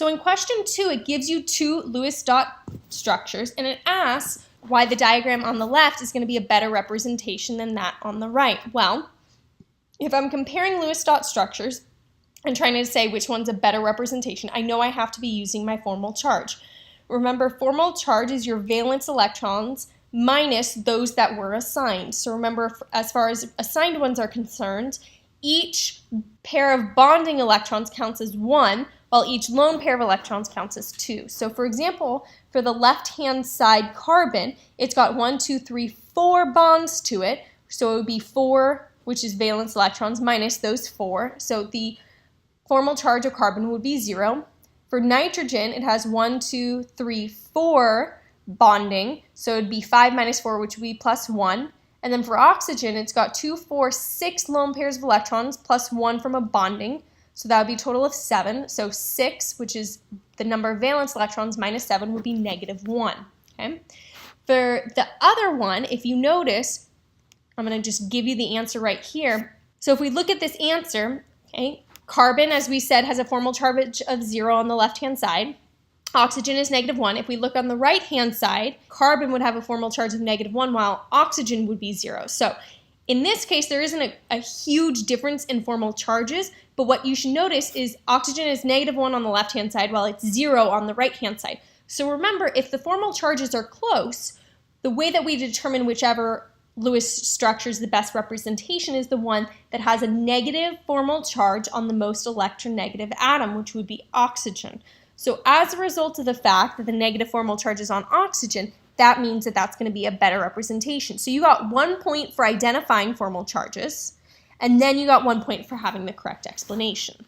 So in question 2, it gives you two Lewis dot structures, and it asks why the diagram on the left is going to be a better representation than that on the right. Well, if I'm comparing Lewis dot structures and trying to say which one's a better representation, I know I have to be using my formal charge. Remember, formal charge is your valence electrons minus those that were assigned. So remember, as far as assigned ones are concerned, each pair of bonding electrons counts as 1, while each lone pair of electrons counts as 2. So for example, for the left-hand side carbon, it's got 1, 2, 3, 4 bonds to it. So it would be 4, which is valence electrons, minus those 4. So the formal charge of carbon would be 0. For nitrogen, it has 1, 2, 3, 4 bonding, so it would be 5 minus 4, which would be plus 1. And then for oxygen, it's got 2, 4, 6 lone pairs of electrons plus 1 from a bonding, so that would be a total of 7. So 6, which is the number of valence electrons, minus 7 would be negative 1. Okay? For the other one, if you notice, I'm going to just give you the answer right here. So if we look at this answer, okay, carbon, as we said, has a formal charge of 0 on the left-hand side. Oxygen is negative 1. If we look on the right-hand side, carbon would have a formal charge of negative 1, while oxygen would be 0. So in this case, there isn't a huge difference in formal charges, but what you should notice is oxygen is negative 1 on the left-hand side, while it's 0 on the right-hand side. So remember, if the formal charges are close, the way that we determine whichever Lewis structure is the best representation is the one that has a negative formal charge on the most electronegative atom, which would be oxygen. So as a result of the fact that the negative formal charge is on oxygen, that means that that's going to be a better representation. So you got 1 point for identifying formal charges, and then you got 1 point for having the correct explanation.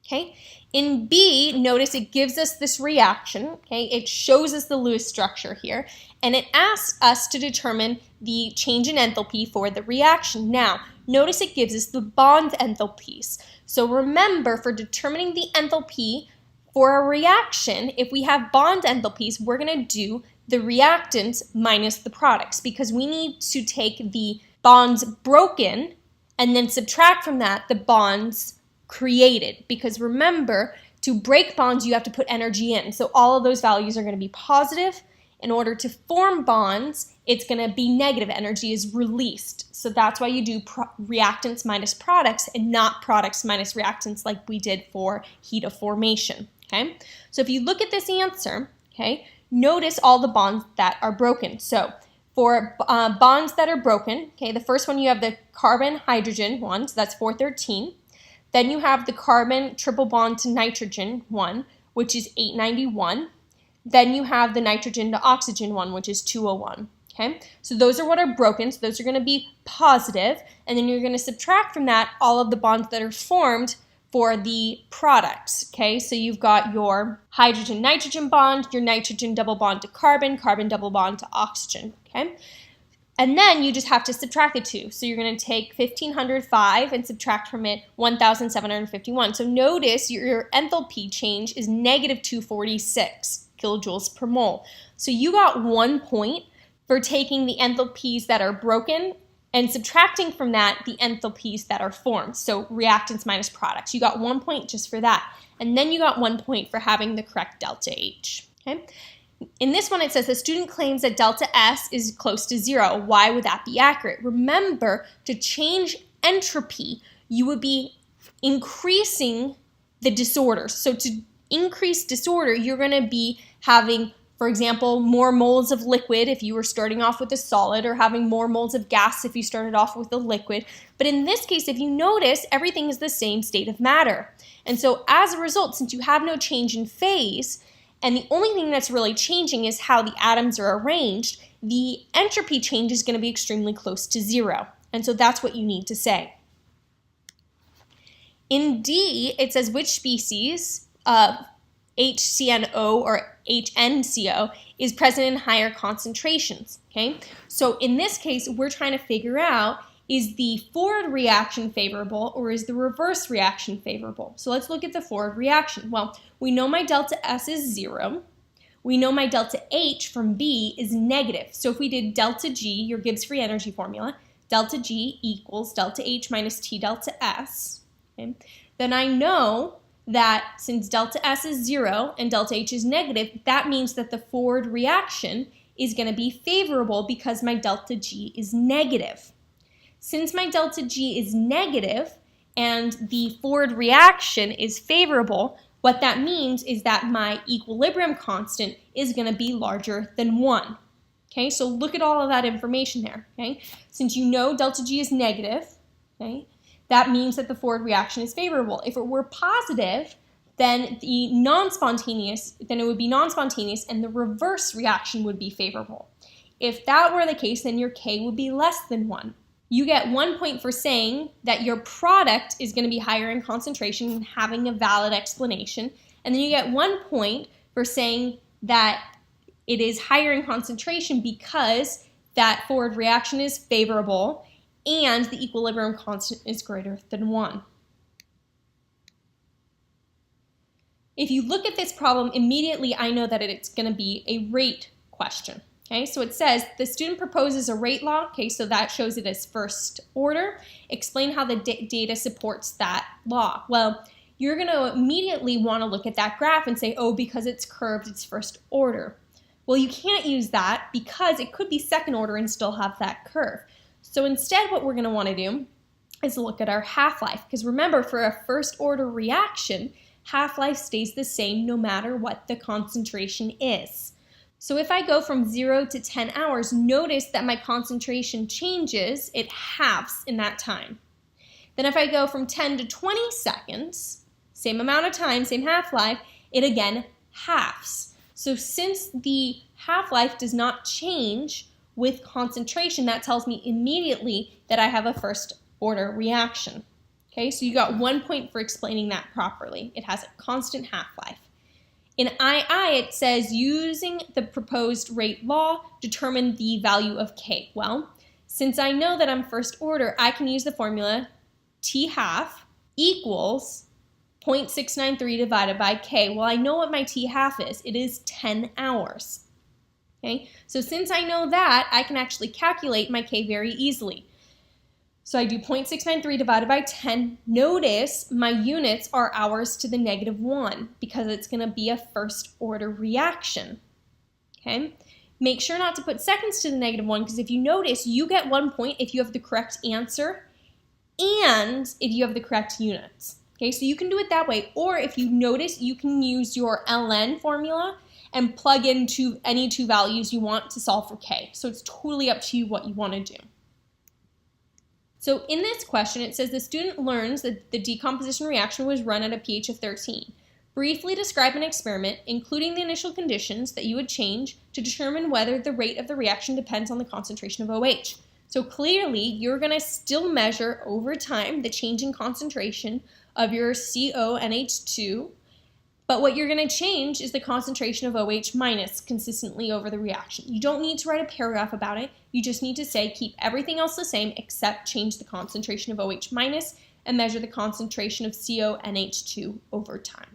Okay, in B, notice it gives us this reaction. Okay, it shows us the Lewis structure here, and it asks us to determine the change in enthalpy for the reaction. Now, notice it gives us the bond enthalpies. So remember, for determining the enthalpy for a reaction, if we have bond enthalpies, we're going to do the reactants minus the products, because we need to take the bonds broken and then subtract from that the bonds created, because remember, to break bonds you have to put energy in, so all of those values are going to be positive. In order to form bonds, it's going to be negative. Energy is released, so that's why you do reactants minus products and not products minus reactants like we did for heat of formation. Okay, so if you look at this answer, okay, notice all the bonds that are broken. So for bonds that are broken, okay, the first one you have the carbon-hydrogen one, so that's 413. Then you have the carbon triple bond to nitrogen one, which is 891. Then you have the nitrogen to oxygen one, which is 201. Okay, so those are what are broken, so those are going to be positive, and then you're going to subtract from that all of the bonds that are formed for the products. Okay, so you've got your hydrogen-nitrogen bond, your nitrogen double bond to carbon, carbon double bond to oxygen. Okay, and then you just have to subtract the two. So you're going to take 1505 and subtract from it 1751. So notice your enthalpy change is negative 246 kilojoules per mole. So you got 1 point for taking the enthalpies that are broken and subtracting from that the enthalpies that are formed. So reactants minus products. You got 1 point just for that. And then you got 1 point for having the correct delta H. Okay? In this one, it says the student claims that delta S is close to 0. Why would that be accurate? Remember, to change entropy, you would be increasing the disorder. So to increase disorder, you're going to be having, for example, more moles of liquid if you were starting off with a solid, or having more moles of gas if you started off with a liquid. But in this case, if you notice, everything is the same state of matter. And so as a result, since you have no change in phase, and the only thing that's really changing is how the atoms are arranged, the entropy change is going to be extremely close to 0. And so that's what you need to say. In D, it says which species of HCNO or HNCO is present in higher concentrations. Okay, so in this case, we're trying to figure out, is the forward reaction favorable or is the reverse reaction favorable? So let's look at the forward reaction. Well, we know my delta S is 0. We know my delta H from B is negative. So if we did delta G, your Gibbs free energy formula, delta G equals delta H minus T delta S, okay, then I know that since delta S is 0 and delta H is negative, that means that the forward reaction is going to be favorable because my delta G is negative. Since my delta G is negative and the forward reaction is favorable, what that means is that my equilibrium constant is going to be larger than 1. Okay, so look at all of that information there. Okay, since you know delta G is negative, okay, that means that the forward reaction is favorable. If it were positive, then it would be non-spontaneous, and the reverse reaction would be favorable. If that were the case, then your K would be less than 1. You get 1 point for saying that your product is going to be higher in concentration and having a valid explanation, and then you get 1 point for saying that it is higher in concentration because that forward reaction is favorable and the equilibrium constant is greater than 1. If you look at this problem, immediately I know that it's going to be a rate question. Okay, so it says the student proposes a rate law. Okay, so that shows it as first order. Explain how the data supports that law. Well, you're going to immediately want to look at that graph and say, oh, because it's curved, it's first order. Well, you can't use that because it could be second order and still have that curve. So instead, what we're going to want to do is look at our half-life, because remember, for a first order reaction, half-life stays the same no matter what the concentration is. So if I go from 0 to 10 hours, notice that my concentration changes, it halves in that time. Then if I go from 10 to 20 seconds, same amount of time, same half-life, it again halves. So since the half-life does not change with concentration, that tells me immediately that I have a first order reaction. Okay, so you got 1 point for explaining that properly. It has a constant half-life. In II, it says using the proposed rate law, determine the value of K. Well, since I know that I'm first order, I can use the formula T half equals 0.693 divided by K. Well, I know what my T half is. It is 10 hours. Okay, so since I know that, I can actually calculate my K very easily. So I do 0.693 divided by 10. Notice my units are hours to the -1 because it's going to be a first order reaction. Okay, make sure not to put seconds to the -1 because if you notice, you get 1 point if you have the correct answer and if you have the correct units. Okay, so you can do it that way, or if you notice, you can use your ln formula and plug into any two values you want to solve for K. So it's totally up to you what you want to do. So in this question, it says the student learns that the decomposition reaction was run at a pH of 13. Briefly describe an experiment, including the initial conditions that you would change to determine whether the rate of the reaction depends on the concentration of OH. So clearly, you're going to still measure over time the change in concentration of your CONH2, but what you're going to change is the concentration of OH minus consistently over the reaction. You don't need to write a paragraph about it. You just need to say keep everything else the same except change the concentration of OH minus and measure the concentration of CONH2 over time.